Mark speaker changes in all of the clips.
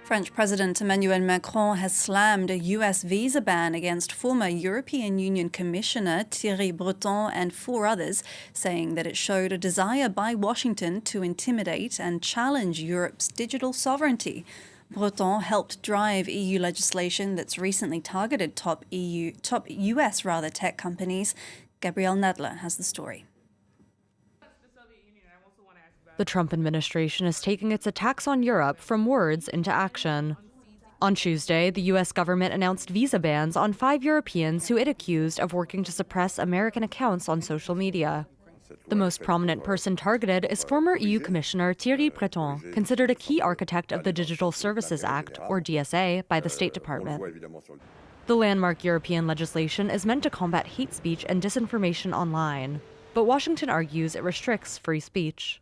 Speaker 1: French President Emmanuel Macron has slammed a U.S. visa ban against former European Union Commissioner Thierry Breton and 4 others, saying that it showed a desire by Washington to intimidate and challenge Europe's digital sovereignty. Breton helped drive EU legislation that's recently targeted top US tech companies. Gabrielle Nadler has the story.
Speaker 2: The Trump administration is taking its attacks on Europe from words into action. On Tuesday, the U.S. government announced visa bans on 5 Europeans who it accused of working to suppress American accounts on social media. The most prominent person targeted is former EU Commissioner Thierry Breton, considered a key architect of the Digital Services Act, or DSA, by the State Department. The landmark European legislation is meant to combat hate speech and disinformation online, but Washington argues it restricts free speech.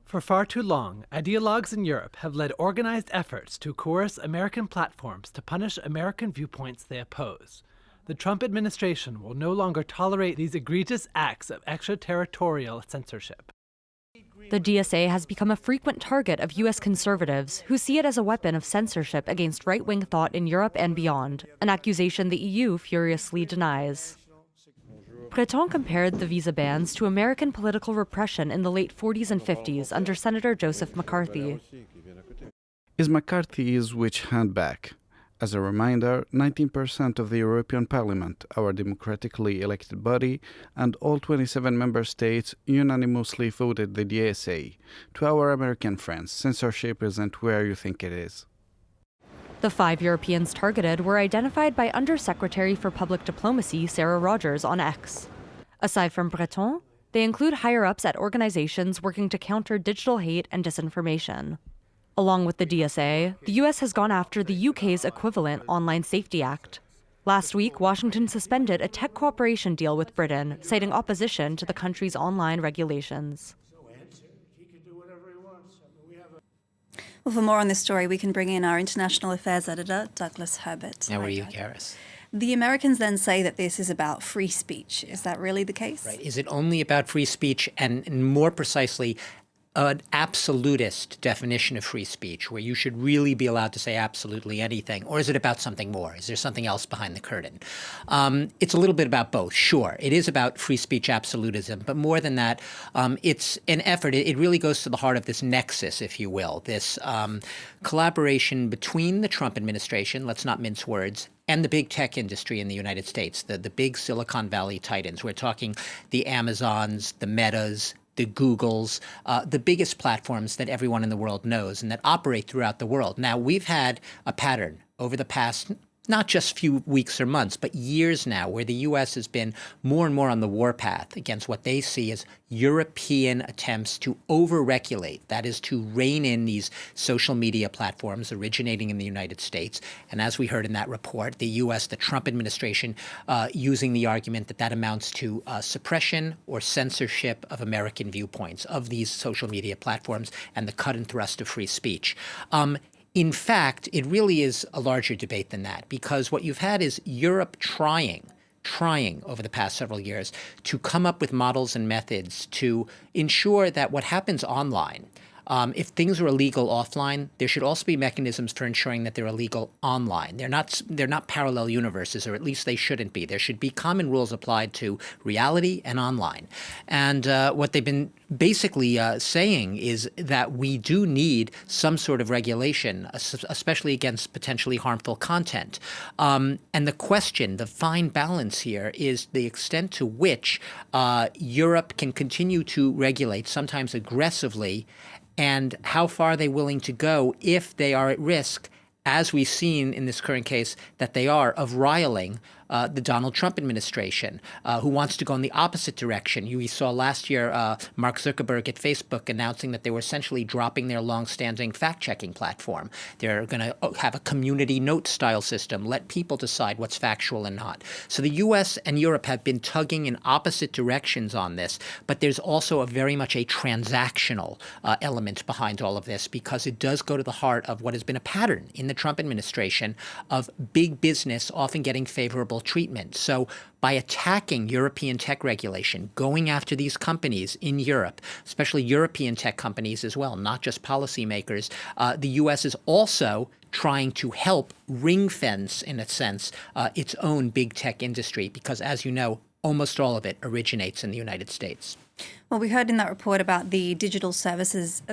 Speaker 3: For far too long, ideologues in Europe have led organized efforts to coerce American platforms to punish American viewpoints they oppose. The Trump administration will no longer tolerate these egregious acts of extraterritorial censorship.
Speaker 2: The DSA has become a frequent target of U.S. conservatives who see it as a weapon of censorship against right-wing thought in Europe and beyond, an accusation the EU furiously denies. Breton compared the visa bans to American political repression in the late 40s and 50s under Senator Joseph McCarthy.
Speaker 4: Is McCarthy's witch hunt back? As a reminder, 19% of the European Parliament, our democratically elected body, and all 27 member states unanimously voted the DSA. To our American friends, censorship isn't where you think it is.
Speaker 2: The 5 Europeans targeted were identified by Undersecretary for Public Diplomacy Sarah Rogers on X. Aside from Breton, they include higher-ups at organizations working to counter digital hate and disinformation. Along with the DSA, the U.S. has gone after the UK's equivalent Online Safety Act. Last week, Washington suspended a tech cooperation deal with Britain, citing opposition to the country's online regulations.
Speaker 1: Well, for more on this story, we can bring in our international affairs editor, Douglas Herbert.
Speaker 5: How are you, Karis?
Speaker 1: The Americans then say that this is about free speech. Is that really the case?
Speaker 5: Right. Is it only about free speech and more precisely, an absolutist definition of free speech where you should really be allowed to say absolutely anything? Or is it about something more? Is there something else behind the curtain? It's a little bit about both. Sure, it is about free speech absolutism. But more than that, it's an effort. It really goes to the heart of this nexus, if you will, this collaboration between the Trump administration, let's not mince words, and the big tech industry in the United States, the big Silicon Valley titans. We're talking the Amazons, the Metas, the Googles, the biggest platforms that everyone in the world knows and that operate throughout the world. Now, we've had a pattern over the past not just few weeks or months, but years now, where the U.S. has been more and more on the warpath against what they see as European attempts to over-regulate, that is, to rein in these social media platforms originating in the United States. And as we heard in that report, the U.S., the Trump administration, using the argument that that amounts to suppression or censorship of American viewpoints of these social media platforms and the cut and thrust of free speech. In fact, it really is a larger debate than that, because what you've had is Europe trying over the past several years to come up with models and methods to ensure that what happens online, if things are illegal offline, there should also be mechanisms for ensuring that they're illegal online. They're not parallel universes, or at least they shouldn't be. There should be common rules applied to reality and online. And what they've been basically saying is that we do need some sort of regulation, especially against potentially harmful content. And the question, the fine balance here, is the extent to which Europe can continue to regulate, sometimes aggressively, and how far are they willing to go if they are at risk, as we've seen in this current case that they are, of riling the Donald Trump administration, who wants to go in the opposite direction. We saw last year Mark Zuckerberg at Facebook announcing that they were essentially dropping their longstanding fact-checking platform. They're going to have a community note-style system, let people decide what's factual and not. So the U.S. and Europe have been tugging in opposite directions on this, but there's also very much a transactional element behind all of this, because it does go to the heart of what has been a pattern in the Trump administration of big business often getting favorable preferential treatment. So by attacking European tech regulation, going after these companies in Europe, especially European tech companies as well, not just policymakers, the U.S. is also trying to help ring fence, in a sense, its own big tech industry, because as you know, almost all of it originates in the United States.
Speaker 1: Well, we heard in that report about the Digital Services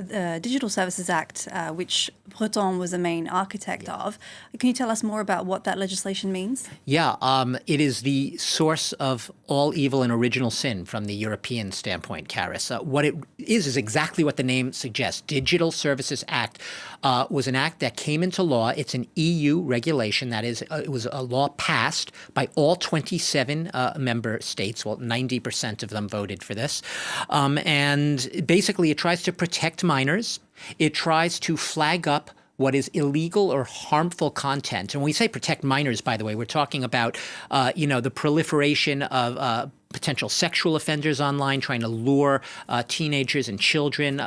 Speaker 1: Act, which Breton was the main architect of. Can you tell us more about what that legislation means?
Speaker 5: Yeah, it is the source of all evil and original sin from the European standpoint, Karis. What it is exactly what the name suggests. Digital Services Act was an act that came into law. It's an EU regulation. That is, it was a law passed by all 27 member states. Well, 90% of them voted for this. And basically, it tries to protect minors. It tries to flag up what is illegal or harmful content. And when we say protect minors, by the way, we're talking about, the proliferation of potential sexual offenders online, trying to lure teenagers and children,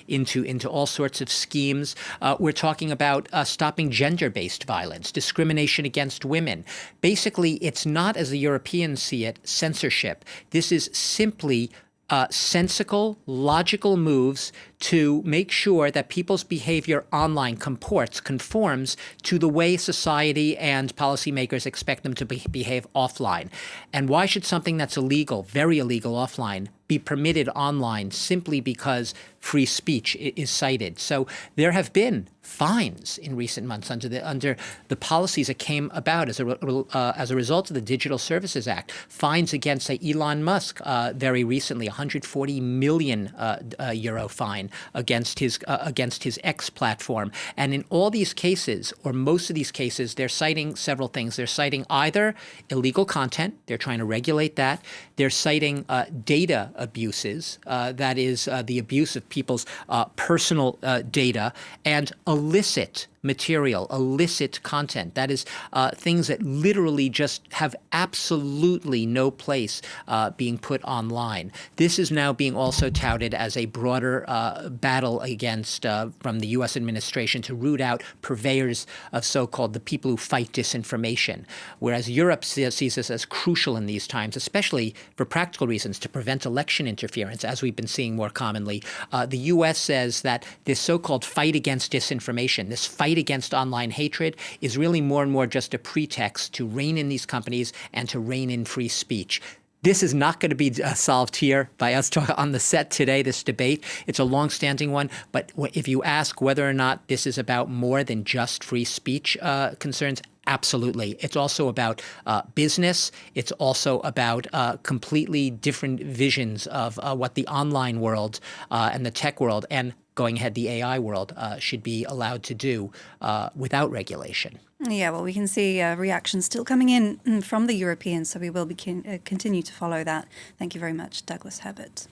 Speaker 5: into all sorts of schemes. We're talking about stopping gender-based violence, discrimination against women. Basically, it's not, as the Europeans see it, censorship. This is simply sensical, logical moves to make sure that people's behavior online conforms to the way society and policymakers expect them to behave offline. And why should something that's illegal, very illegal offline, be permitted online simply because free speech is cited? So there have been fines in recent months under the policies that came about as a result of the Digital Services Act. Fines against, say, Elon Musk very recently, 140 million euro fine against his X platform. And in all these cases, or most of these cases, they're citing several things. They're citing either illegal content, they're trying to regulate that. They're citing data abuses, that is the abuse of people's personal data, and illicit material, illicit content. That is things that literally just have absolutely no place being put online. This is now being also touted as a broader battle against, from the U.S. administration, to root out purveyors of so-called the people who fight disinformation, whereas Europe sees this as crucial in these times, especially for practical reasons, to prevent election interference, as we've been seeing more commonly. The U.S. says that this so-called fight against disinformation, this fight against online hatred, is really more and more just a pretext to rein in these companies and to rein in free speech. This is not going to be solved here by us on the set today, this debate. It's a long-standing one. But if you ask whether or not this is about more than just free speech concerns, absolutely. It's also about business. It's also about completely different visions of what the online world and the tech world, and going ahead, the AI world, should be allowed to do without regulation.
Speaker 1: Yeah, well, we can see reactions still coming in from the Europeans, so we will continue to follow that. Thank you very much, Douglas Herbert.